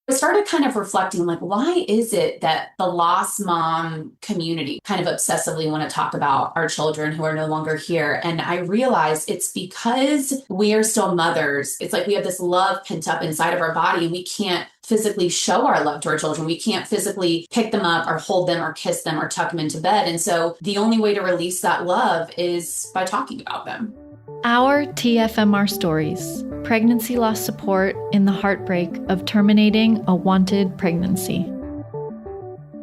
I started kind of reflecting, like, why is it that the lost mom community kind of obsessively want to talk about our children who are no longer here? And I realized it's because we are still mothers. It's like we have this love pent up inside of our body, and we can't physically show our love to our children. We can't physically pick them up or hold them or kiss them or tuck them into bed. And so the only way to release that love is by talking about them. Our TFMR stories, pregnancy loss support in the heartbreak of terminating a wanted pregnancy.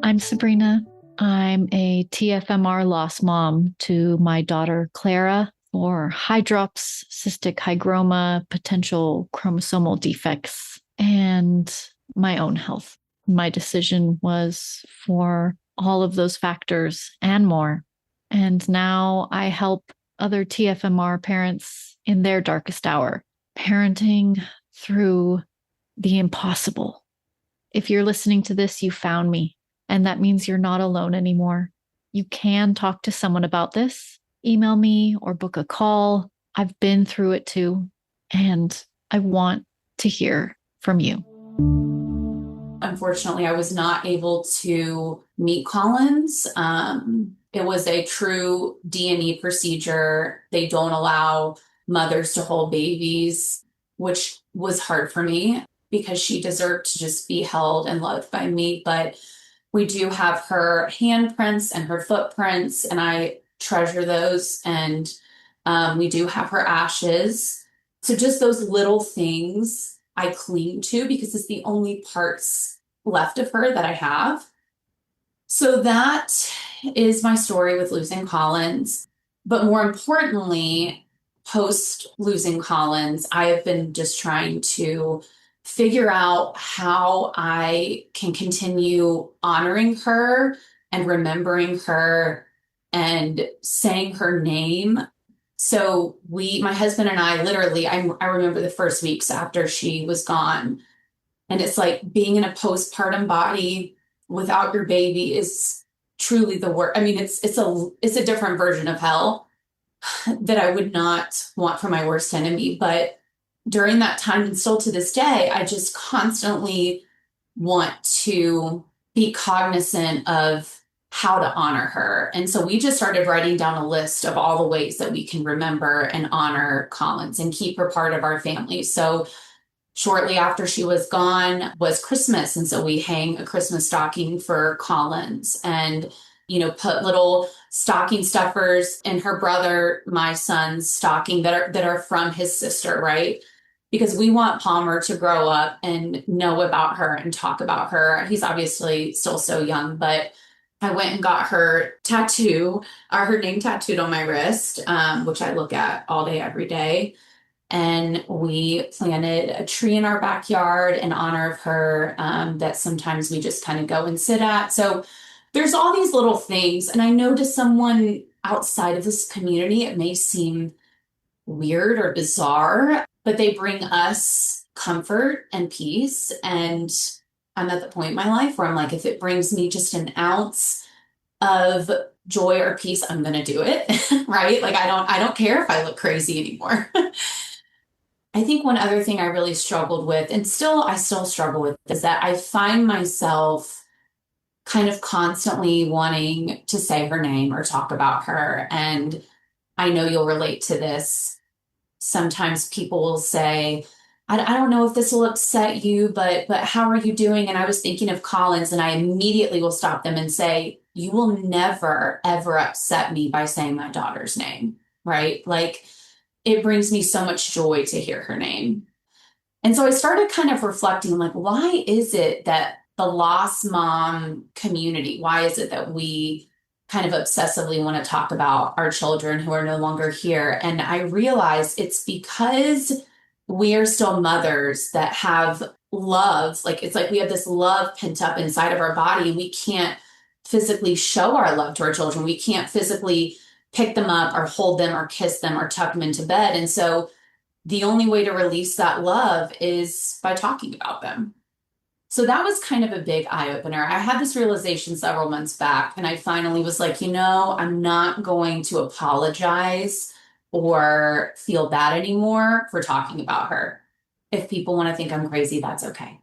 I'm Sabrina. I'm a TFMR loss mom to my daughter Clara for hydrops, cystic hygroma, potential chromosomal defects, and my own health. My decision was for all of those factors and more. And now I help other TFMR parents in their darkest hour, parenting through the impossible. If you're listening to this, you found me, and that means you're not alone anymore. You can talk to someone about this, email me or book a call. I've been through it too, and I want to hear from you. Unfortunately, I was not able to meet Collins. It was a true D&E procedure. They don't allow mothers to hold babies, which was hard for me because she deserved to just be held and loved by me. But we do have her handprints and her footprints, and I treasure those. And we do have her ashes. So just those little things I cling to because it's the only parts left of her that I have. So that is my story with losing Collins. But more importantly, post losing Collins, I have been just trying to figure out how I can continue honoring her and remembering her and saying her name. So my husband and I literally, I remember the first weeks after she was gone. And it's like being in a postpartum body without your baby is truly the worst. I mean, it's a different version of hell that I would not want for my worst enemy. But during that time, and still to this day, I just constantly want to be cognizant of how to honor her. And so we just started writing down a list of all the ways that we can remember and honor Collins and keep her part of our family. So shortly after she was gone was Christmas. And so we hang a Christmas stocking for Collins and, put little stocking stuffers in her brother, my son's stocking that are from his sister, right? Because we want Palmer to grow up and know about her and talk about her. He's obviously still so young, but I went and got her her name tattooed on my wrist, which I look at all day, every day. And we planted a tree in our backyard in honor of her that sometimes we just kind of go and sit at. So there's all these little things. And I know to someone outside of this community, it may seem weird or bizarre, but they bring us comfort and peace. And I'm at the point in my life where I'm like, if it brings me just an ounce of joy or peace, I'm going to do it. Right? Like, I don't care if I look crazy anymore. I think one other thing I really struggled with, and I still struggle with, is that I find myself kind of constantly wanting to say her name or talk about her. And I know you'll relate to this. Sometimes people will say, I don't know if this will upset you, but how are you doing? And I was thinking of Collins, and I immediately will stop them and say, you will never, ever upset me by saying my daughter's name, right? Like, it brings me so much joy to hear her name. And so I started kind of reflecting, like, why is it that the lost mom community, why is it that we kind of obsessively want to talk about our children who are no longer here? And I realized it's because we are still mothers that have love. Like, it's like we have this love pent up inside of our body, and we can't physically show our love to our children. We can't physically pick them up or hold them or kiss them or tuck them into bed. And so the only way to release that love is by talking about them. So that was kind of a big eye opener. I had this realization several months back, and I finally was like, I'm not going to apologize or feel bad anymore for talking about her. If people want to think I'm crazy, that's okay.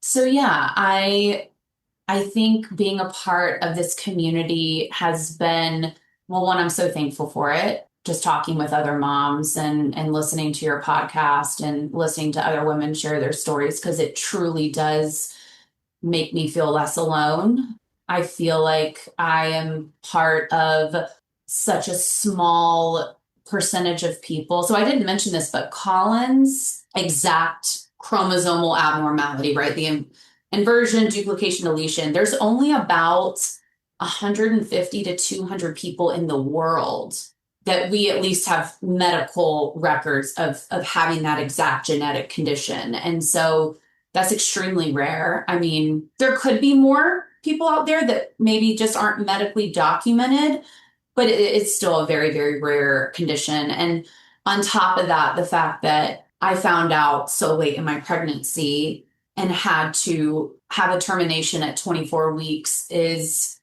So yeah, I think being a part of this community has been, well, one, I'm so thankful for it. Just talking with other moms and listening to your podcast and listening to other women share their stories, because it truly does make me feel less alone. I feel like I am part of such a small percentage of people. So I didn't mention this, but Colin's exact chromosomal abnormality, right? The inversion, duplication, deletion, there's only about 150 to 200 people in the world that we at least have medical records of having that exact genetic condition. And so that's extremely rare. I mean, there could be more people out there that maybe just aren't medically documented, but it's still a very, very rare condition. And on top of that, the fact that I found out so late in my pregnancy and had to have a termination at 24 weeks is,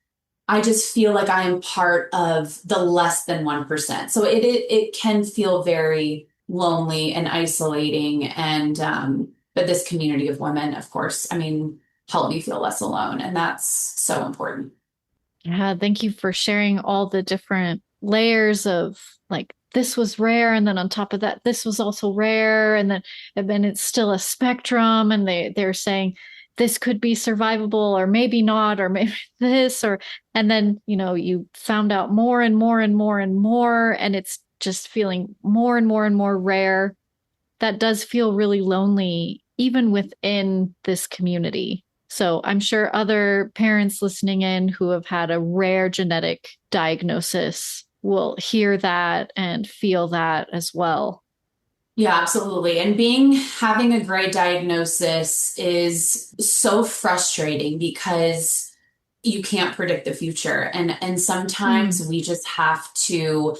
I just feel like I am part of the less than 1%. So it can feel very lonely and isolating. And, but this community of women, of course, I mean, help me feel less alone. And that's so important. Yeah, thank you for sharing all the different layers of like this was rare, and then on top of that this was also rare, and then it's still a spectrum, and they're saying this could be survivable or maybe not, or maybe this, or and then you found out more and more and more and more, and it's just feeling more and more and more rare. That does feel really lonely even within this community. So I'm sure other parents listening in who have had a rare genetic diagnosis will hear that and feel that as well. Yeah, absolutely. And having a great diagnosis is so frustrating because you can't predict the future. And Mm. sometimes we just have to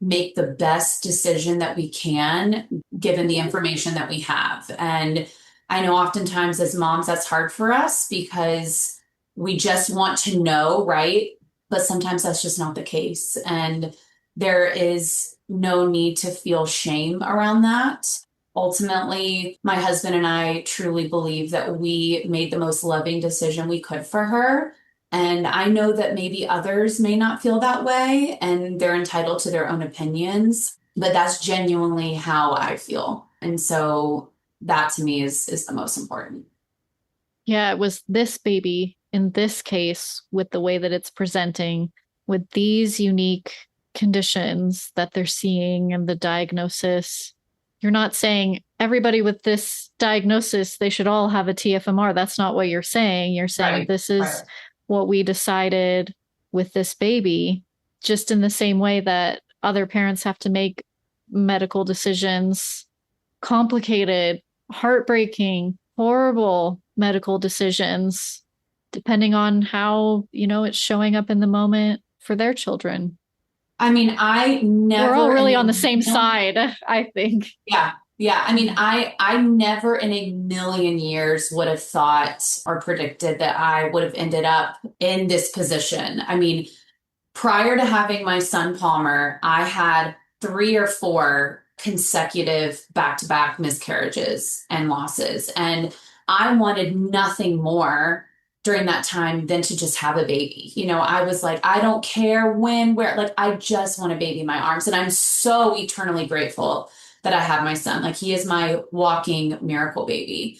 make the best decision that we can given the information that we have. And I know oftentimes as moms, that's hard for us because we just want to know, right? But sometimes that's just not the case. And there is no need to feel shame around that. Ultimately, my husband and I truly believe that we made the most loving decision we could for her. And I know that maybe others may not feel that way and they're entitled to their own opinions, but that's genuinely how I feel. And so that to me is the most important. Yeah, it was this baby in this case with the way that it's presenting with these unique conditions that they're seeing and the diagnosis. You're not saying everybody with this diagnosis, they should all have a TFMR. That's not what you're saying. You're saying Right, this is right. what we decided with this baby, just in the same way that other parents have to make medical decisions, complicated, heartbreaking, horrible medical decisions, depending on how, it's showing up in the moment for their children. I mean, I We're all never in really on the a same million, side, I think. yeah, yeah. I mean, I never in a million years would have thought or predicted that I would have ended up in this position. I mean, prior to having my son Palmer, I had three or four consecutive back to back miscarriages and losses. And I wanted nothing more during that time than to just have a baby. I was like, I don't care when, where, like, I just want a baby in my arms. And I'm so eternally grateful that I have my son. Like, he is my walking miracle baby.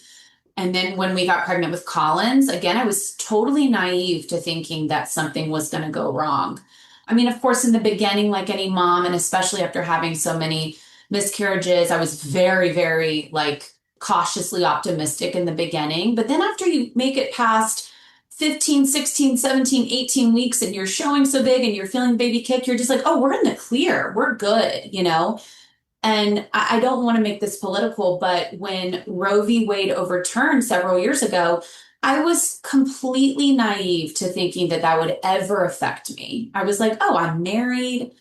And then when we got pregnant with Collins, again, I was totally naive to thinking that something was going to go wrong. I mean, of course, in the beginning, like any mom, and especially after having so many miscarriages, I was very, very like cautiously optimistic in the beginning. But then after you make it past 15, 16, 17, 18 weeks and you're showing so big and you're feeling the baby kick, you're just like, oh, we're in the clear. We're good. And I don't want to make this political, but when Roe v. Wade overturned several years ago, I was completely naive to thinking that that would ever affect me. I was like, oh, I'm married,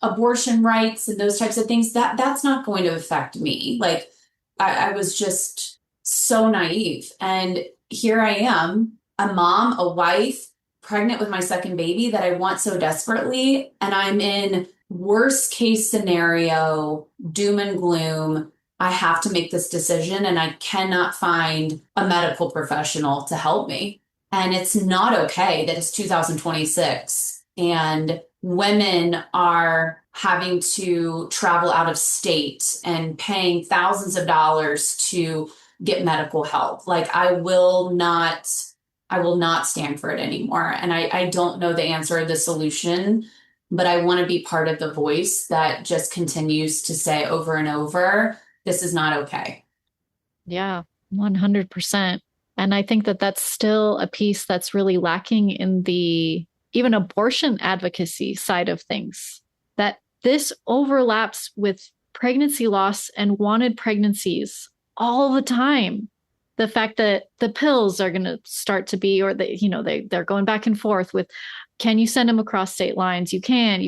abortion rights and those types of things, that's not going to affect me. Like I was just so naive. And here I am, a mom, a wife, pregnant with my second baby that I want so desperately. And I'm in worst case scenario, doom and gloom, I have to make this decision and I cannot find a medical professional to help me. And it's not okay that it's 2026 and women are having to travel out of state and paying thousands of dollars to get medical help. Like I will not stand for it anymore. And I don't know the answer or the solution, but I want to be part of the voice that just continues to say over and over, this is not okay. Yeah, 100%. And I think that that's still a piece that's really lacking in the even abortion advocacy side of things. That this overlaps with pregnancy loss and wanted pregnancies all the time. The fact that the pills are going to start to be, or they're going back and forth with, can you send them across state lines? You can.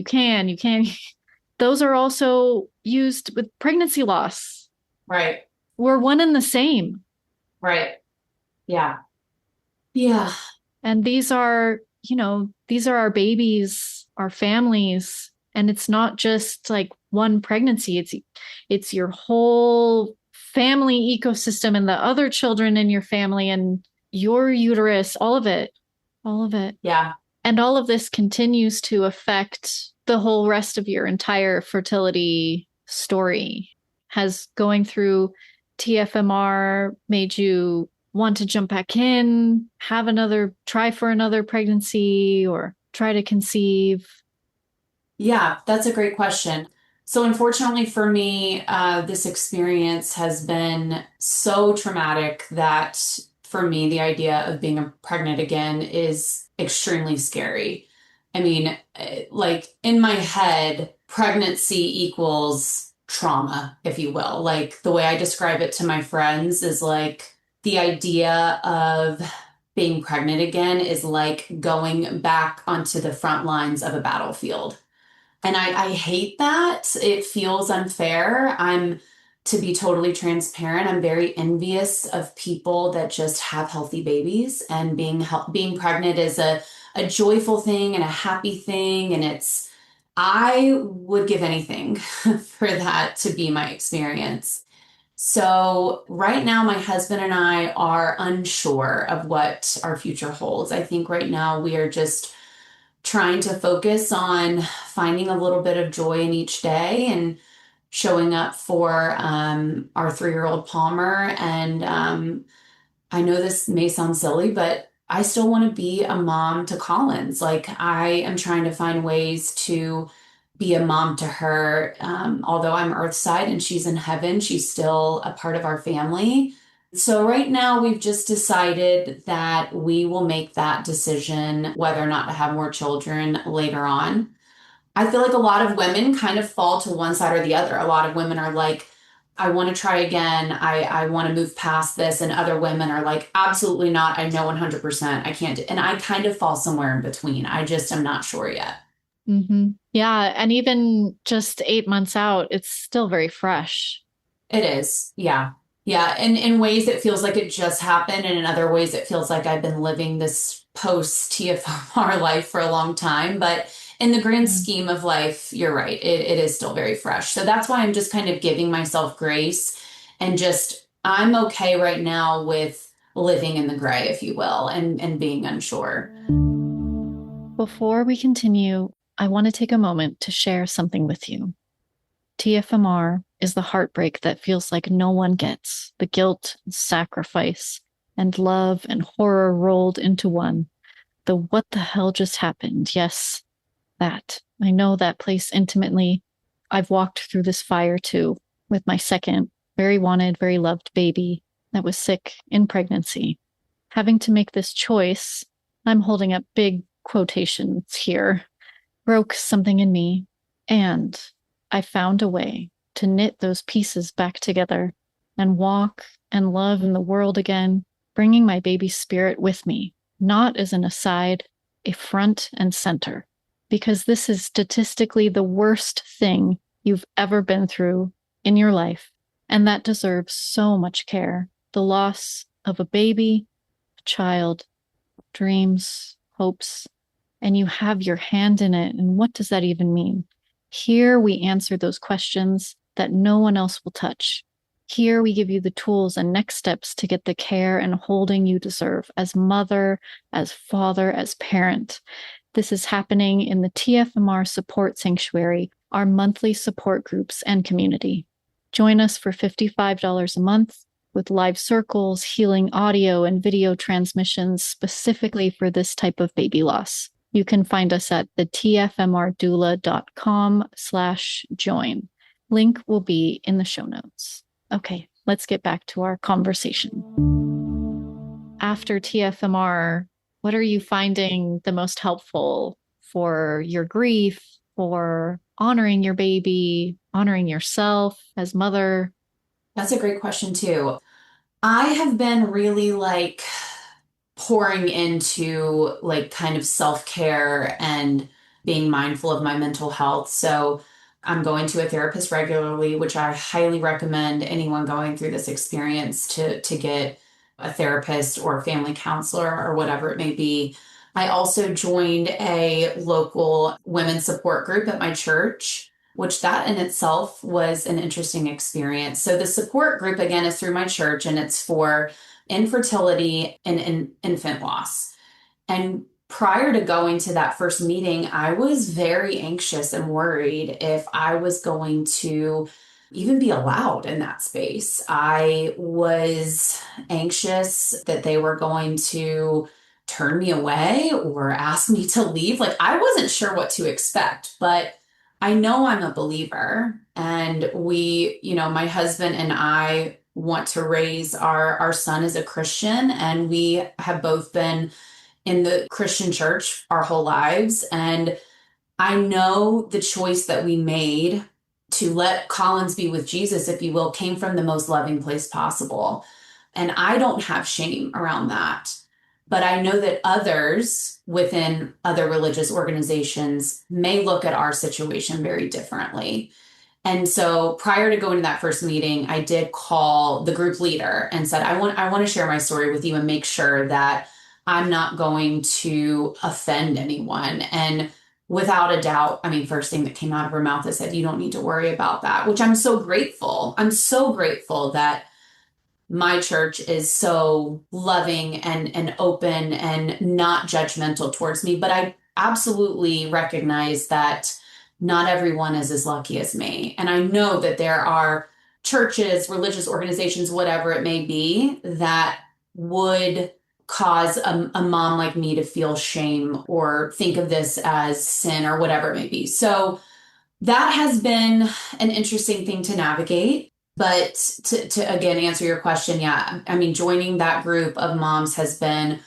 Those are also used with pregnancy loss. Right. We're one and the same. Right. Yeah. Yeah. And these are our babies, our families. And it's not just like one pregnancy. It's your whole family ecosystem and the other children in your family and your uterus, all of it. All of it. Yeah. And all of this continues to affect the whole rest of your entire fertility story. Has going through TFMR made you want to jump back in, try for another pregnancy, or try to conceive? Yeah, that's a great question. So, unfortunately for me, this experience has been so traumatic that for me, the idea of being pregnant again is extremely scary. I mean, like in my head, pregnancy equals trauma, if you will. Like the way I describe it to my friends is like the idea of being pregnant again is like going back onto the front lines of a battlefield. And I hate that. It feels unfair. To be totally transparent, I'm very envious of people that just have healthy babies and being pregnant is a joyful thing and a happy thing. And I would give anything for that to be my experience. So right now, my husband and I are unsure of what our future holds. I think right now we are just trying to focus on finding a little bit of joy in each day and showing up for our 3-year-old Palmer. And I know this may sound silly, but I still want to be a mom to Collins. Like I am trying to find ways to be a mom to her. Although I'm earthside and she's in heaven, she's still a part of our family. So right now we've just decided that we will make that decision whether or not to have more children later on. I feel like a lot of women kind of fall to one side or the other. A lot of women are like, I want to try again. I want to move past this. And other women are like, absolutely not. I know 100%. I can't do. And I kind of fall somewhere in between. I just am not sure yet. Yeah. And even just 8 months out, it's still very fresh. It is. Yeah. Yeah. And in ways it feels like it just happened. And in other ways it feels like I've been living this post TFMR life for a long time. But in the grand Mm. scheme of life, you're right. It is still very fresh. So that's why I'm just kind of giving myself grace and just, I'm okay right now with living in the gray, if you will, and being unsure. Before we continue, I want to take a moment to share something with you. TFMR is the heartbreak that feels like no one gets, the guilt and sacrifice and love and horror rolled into one. The what the hell just happened? Yes, that. I know that place intimately. I've walked through this fire too, with my second, very wanted, very loved baby that was sick in pregnancy. Having to make this choice, I'm holding up big quotations here, broke something in me, and I found a way to knit those pieces back together and walk and love in the world again, bringing my baby spirit with me, not as an aside, a front and center, because this is statistically the worst thing you've ever been through in your life, and that deserves so much care. The loss of a baby, a child, dreams, hopes, and you have your hand in it. And what does that even mean? Here we answer those questions that no one else will touch. Here we give you the tools and next steps to get the care and holding you deserve as mother, as father, as parent. This is happening in the TFMR Support Sanctuary, our monthly support groups and community. Join us for $55 a month with live circles, healing audio and video transmissions specifically for this type of baby loss. You can find us at the tfmrdoula.com/join. Link will be in the show notes. Okay, let's get back to our conversation. After TFMR, what are you finding the most helpful for your grief, for honoring your baby, honoring yourself as mother? That's a great question too. I have been really like pouring into like kind of self-care and being mindful of my mental health. So I'm going to a therapist regularly, which I highly recommend anyone going through this experience to get a therapist or a family counselor or whatever it may be. I also joined a local women's support group at my church, which that in itself was an interesting experience. So the support group again is through my church and it's for infertility and infant loss. And prior to going to that first meeting, I was very anxious and worried if I was going to even be allowed in that space. I was anxious that they were going to turn me away or ask me to leave. Like, I wasn't sure what to expect, but I know I'm a believer. And my husband and I want to raise our son as a Christian, and we have both been in the Christian church our whole lives. And I know the choice that we made to let Collins be with Jesus, if you will, came from the most loving place possible. And I don't have shame around that. But I know that others within other religious organizations may look at our situation very differently. And so prior to going to that first meeting, I did call the group leader and said, I want to share my story with you and make sure that I'm not going to offend anyone. And without a doubt, I mean, first thing that came out of her mouth is said, you don't need to worry about that, which I'm so grateful. I'm so grateful that my church is so loving and open and not judgmental towards me. But I absolutely recognize that not everyone is as lucky as me. And I know that there are churches, religious organizations, whatever it may be, that would cause a mom like me to feel shame or think of this as sin or whatever it may be. So that has been an interesting thing to navigate. But to again answer your question, yeah, I mean, joining that group of moms has been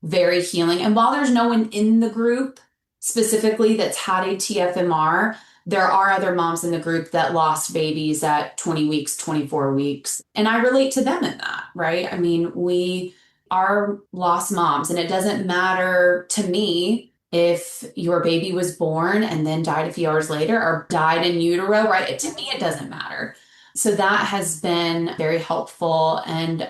very healing. And while there's no one in the group specifically that's had a TFMR, there are other moms in the group that lost babies at 20 weeks, 24 weeks. And I relate to them in that, right? I mean, we are lost moms, and it doesn't matter to me if your baby was born and then died a few hours later or died in utero, right? To me, it doesn't matter. So that has been very helpful. And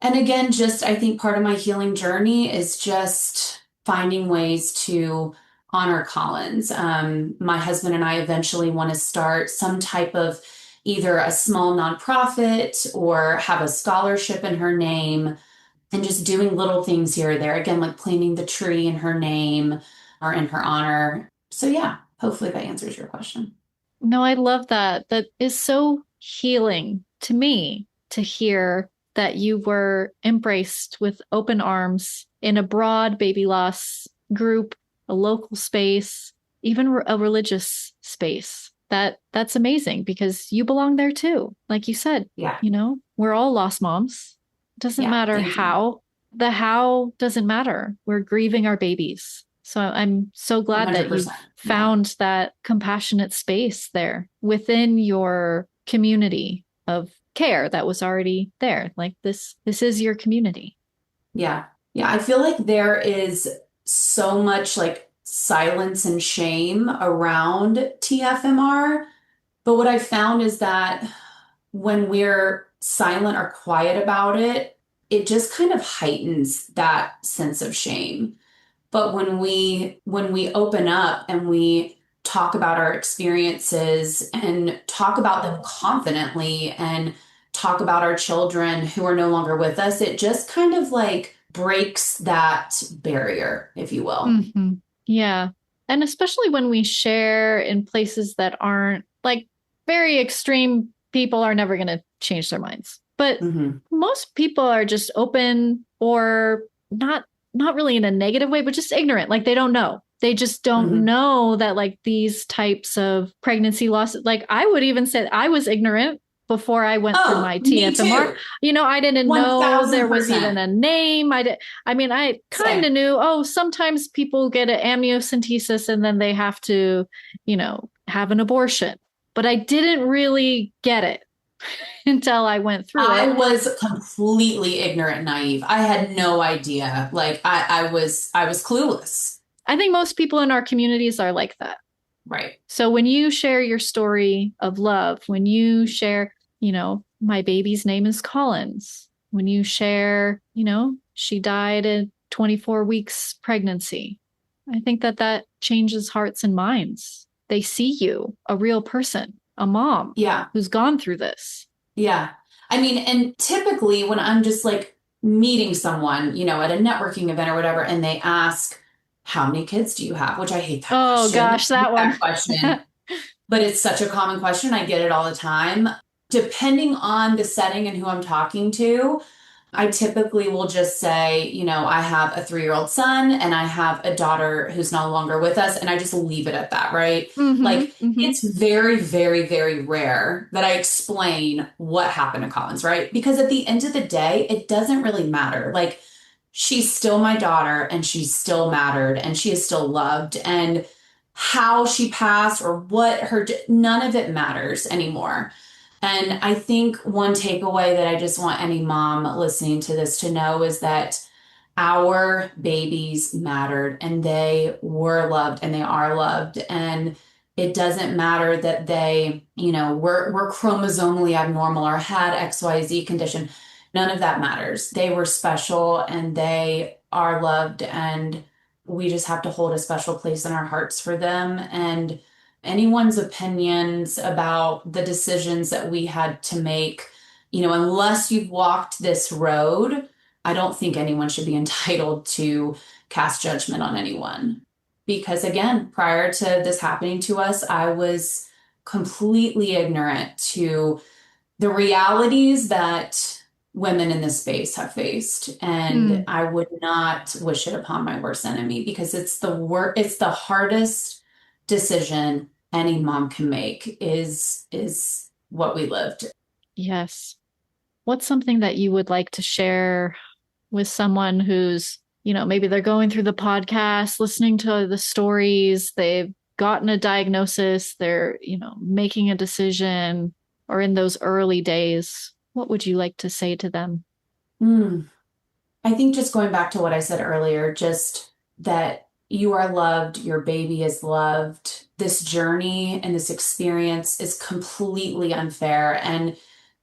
again, just I think part of my healing journey is just finding ways to honor Collins. My husband and I eventually want to start some type of either a small nonprofit or have a scholarship in her name and just doing little things here or there. Again, like planting the tree in her name or in her honor. So yeah, hopefully that answers your question. No, I love that. That is so healing to me to hear that you were embraced with open arms in a broad baby loss group, a local space, even a religious space. That's amazing because you belong there too. Like you said, Yeah. We're all lost moms. Doesn't Yeah. matter Thank you. how. The how doesn't matter. We're grieving our babies. So I'm so glad that you 100%. Yeah. found that compassionate space there within your community of care that was already there. Like this is your community. Yeah. Yeah. I feel like there is so much like silence and shame around TFMR. But what I found is that when we're silent or quiet about it, it just kind of heightens that sense of shame. But when we open up and we talk about our experiences and talk about them confidently and talk about our children who are no longer with us, it just kind of like breaks that barrier, if you will. Hmm. Yeah. And especially when we share in places that aren't like very extreme, people are never going to change their minds. But Hmm. most people are just open or not really in a negative way, but just ignorant. Like they don't know. They just don't Hmm. know that like these types of pregnancy loss, like I would even say I was ignorant before I went through Oh, my me TFMR. too. I didn't know there was 1000%. even a name. I kind Same. of knew, oh, sometimes people get an amniocentesis and then they have to, have an abortion. But I didn't really get it until I went through I it. was completely ignorant and naive. I had no idea. Like I was clueless. I think most people in our communities are like that. Right. So when you share your story of love, when you share, my baby's name is Collins, when you share, she died at 24 weeks pregnancy, I think that that changes hearts and minds. They see you, a real person, a mom Yeah. who's gone through this. Yeah. I mean, and typically when I'm just like meeting someone, at a networking event or whatever, and they ask, how many kids do you have? Which I hate that Oh question. gosh, I hate that one. that question, but it's such a common question. I get it all the time. Depending on the setting and who I'm talking to, I typically will just say, I have a 3-year-old son and I have a daughter who's no longer with us. And I just leave it at that, right? Mm-hmm, Like mm-hmm. it's very, very, very rare that I explain what happened to Collins, right? Because at the end of the day, it doesn't really matter. Like she's still my daughter and she's still mattered and she is still loved. And how she passed or none of it matters anymore. And I think one takeaway that I just want any mom listening to this to know is that our babies mattered and they were loved and they are loved. And it doesn't matter that they, were chromosomally abnormal or had XYZ condition. None of that matters. They were special and they are loved. And we just have to hold a special place in our hearts for them. And anyone's opinions about the decisions that we had to make, unless you've walked this road, I don't think anyone should be entitled to cast judgment on anyone. Because again, prior to this happening to us, I was completely ignorant to the realities that women in this space have faced. And Mm, I would not wish it upon my worst enemy because it's the hardest decision any mom can make is what we lived. yes. What's something that you would like to share with someone who's, maybe they're going through the podcast, listening to the stories, they've gotten a diagnosis, they're, making a decision, or in those early days? What would you like to say to them? Hmm. I think just going back to what I said earlier, just that you are loved, your baby is loved. This journey and this experience is completely unfair. And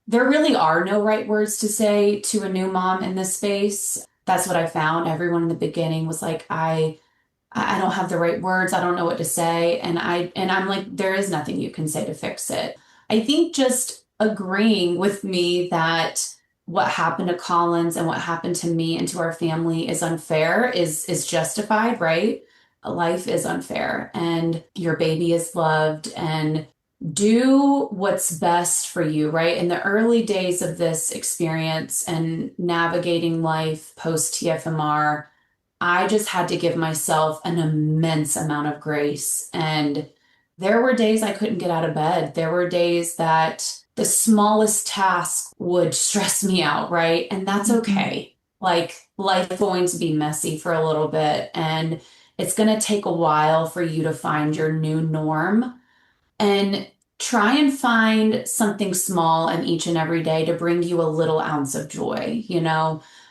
there really are no right words to say to a new mom in this space. That's what I found. Everyone in the beginning was like, I don't have the right words. I don't know what to say. And I'm like, there is nothing you can say to fix it. I think just agreeing with me that what happened to Collins and what happened to me and to our family is unfair is justified, right? Life is unfair and your baby is loved and do what's best for you, right? In the early days of this experience and navigating life post TFMR, I just had to give myself an immense amount of grace. And there were days I couldn't get out of bed. There were days that the smallest task would stress me out, right? And that's Mm-hmm. okay. Like life is going to be messy for a little bit, and it's going to take a while for you to find your new norm and try and find something small in each and every day to bring you a little ounce of joy.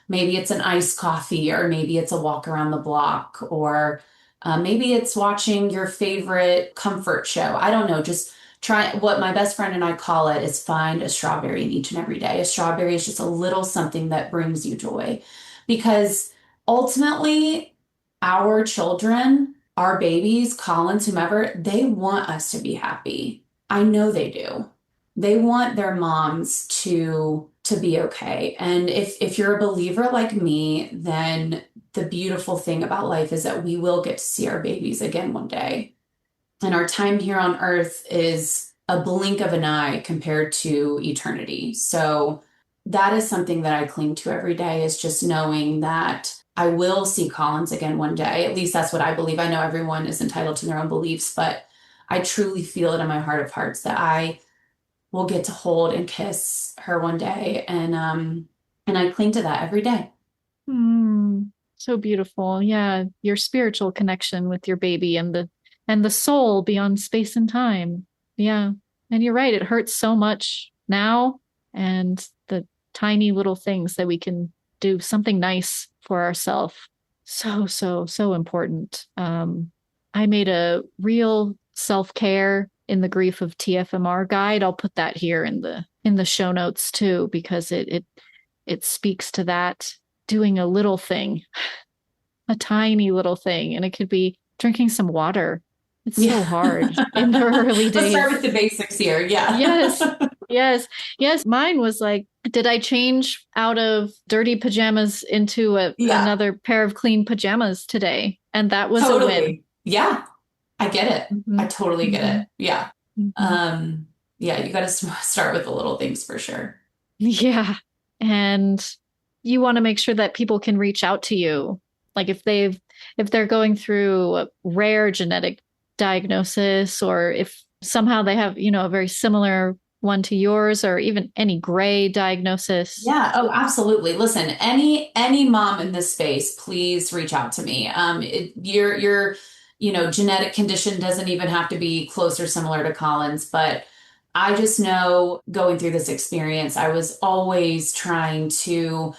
Maybe it's an iced coffee, or maybe it's a walk around the block, or maybe it's watching your favorite comfort show. I don't know. Just try what my best friend and I call it is find a strawberry in each and every day. A strawberry is just a little something that brings you joy because ultimately, our children our babies, Collins, whomever, they want us to be happy. I know they do. They want their moms to be okay. And if you're a believer like me, then the beautiful thing about life is that we will get to see our babies again one day. And our time here on earth is a blink of an eye compared to eternity. So that is something that I cling to every day, is just knowing that I will see Collins again one day. At least that's what I believe. I know everyone is entitled to their own beliefs, but I truly feel it in my heart of hearts that I will get to hold and kiss her one day. And I cling to that every day. So beautiful. Yeah, your spiritual connection with your baby and the soul beyond space and time. Yeah. And you're right, it hurts so much now, and the tiny little things that we can do something nice for ourselves. So important. I made a real self-care in the grief of TFMR guide. I'll put that here in the show notes too, because it speaks to that, doing a little thing, a tiny little thing. And it could be drinking some water. It's so Yeah. hard in the early Let's start with days. the basics here. Yes, Yeah. yes. Mine was like, did I change out of dirty pajamas into Yeah, another pair of clean pajamas today? And that was a win. totally. Yeah, I get it. Mm-hmm. I totally get Mm-hmm. it. Yeah. Mm-hmm. Um, yeah, you got to start with the little things for sure. Yeah. And you want to make sure that people can reach out to you. Like if they're going through a rare genetic diagnosis, or if somehow they have, a very similar one to yours, or even any gray diagnosis. Yeah, oh, absolutely. Listen, any mom in this space, please reach out to me. Your genetic condition doesn't even have to be close or similar to Colin's, but I just know going through this experience, I was always trying to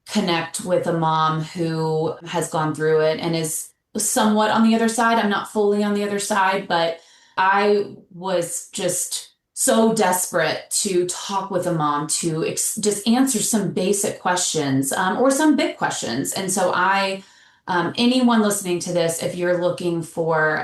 connect with a mom who has gone through it and is somewhat on the other side. I'm not fully on the other side, but I was just so desperate to talk with a mom to just answer some basic questions, or some big questions. And so anyone listening to this, if you're looking for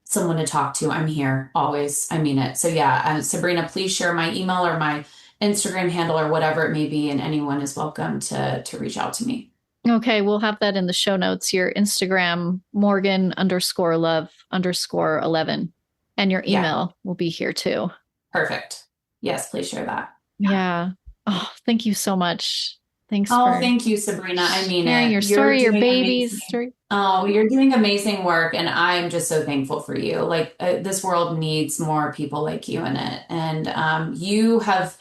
someone to talk to, I'm here always. I mean it. So yeah, Sabrina, please share my email or my Instagram handle or whatever it may be, and anyone is welcome to reach out to me. Okay, we'll have that in the show notes. Your Instagram, Morgan_love_11. And your Yeah, email will be here too. perfect. Yes, please share that. Yeah. Oh, thank you so much. Thanks Oh, for thank you, Sabrina. I mean sharing your it. You're story, your doing baby's amazing. story. Oh, you're doing amazing work, and I'm just so thankful for you. Like, this world needs more people like you in it, and you have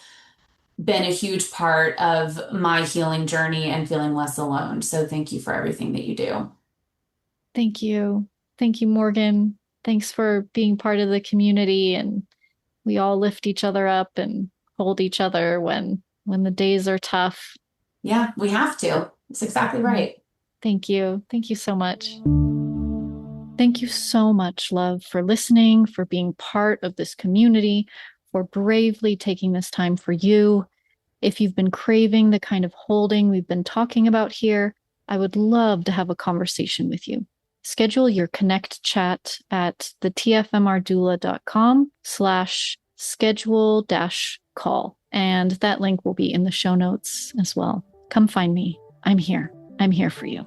been a huge part of my healing journey and feeling less alone. So thank you for everything that you do. Thank you. Thank you, Morgan. Thanks for being part of the community, and we all lift each other up and hold each other when the days are tough. Yeah, we have to. It's exactly right. Thank you. Thank you so much. Thank you so much, love, for listening, for being part of this community, for bravely taking this time for you. If you've been craving the kind of holding we've been talking about here, I would love to have a conversation with you. Schedule your connect chat at the tfmrdoula.com/schedule-call. And that link will be in the show notes as well. Come find me. I'm here. I'm here for you.